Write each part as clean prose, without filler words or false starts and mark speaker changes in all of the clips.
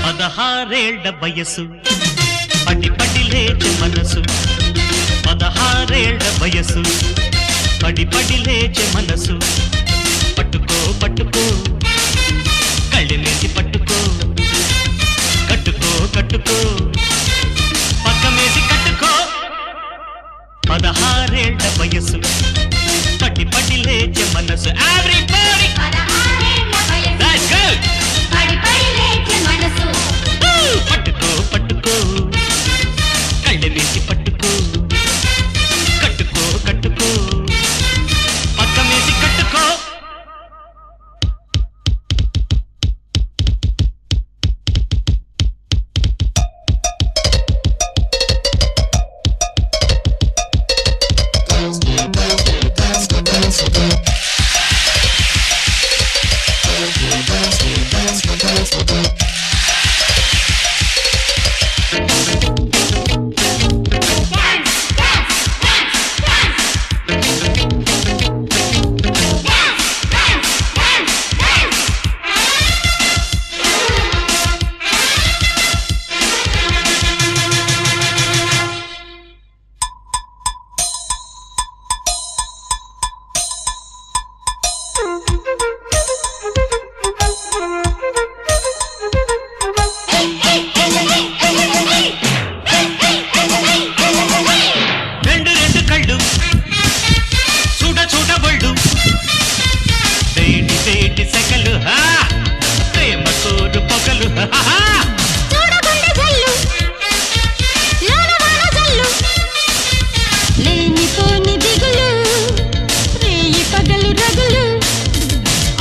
Speaker 1: పదహారేళ్ల వయసు పడి పడి లేచే మనసు 16 వయసు పడి పడి లేచే మనసు పట్టుకో పట్టుకో కళ్ళెమేసి పట్టుకో కట్టుకో కట్టుకో పక్కమేసి కట్టుకో 16 వయసు పడి పడి లేచే మనసు ఎవ్రీబడీ
Speaker 2: 16 వయసు
Speaker 1: దట్స్ గుడ్
Speaker 2: పడి పడి లేచే మనసు
Speaker 1: పట్టుకో పట్టుకో కళ్ళెమేసి పట్టుకో కట్టుకో కట్టుకో పక్కమేసి కట్టుకో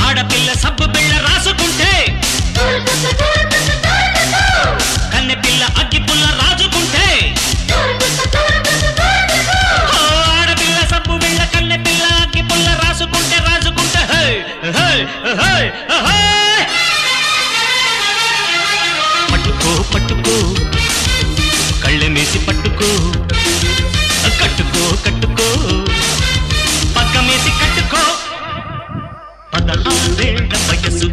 Speaker 1: ఆడపిల్ల సబ్బు బిళ్ళ రాసుకుంటే కన్నె పిల్ల అగ్గి పుల్ల రాజుకుంటే ఆడపిల్ల సబ్బు బిళ్ళ కన్నె పిల్ల అగ్గి పుల్ల రాసుకుంటే రాజుకుంటే పట్టుకో పట్టుకో కళ్ళెమేసి పట్టుకో కట్టుకో కట్టుకో పక్కమేసి కట్టుకో 16 వయసు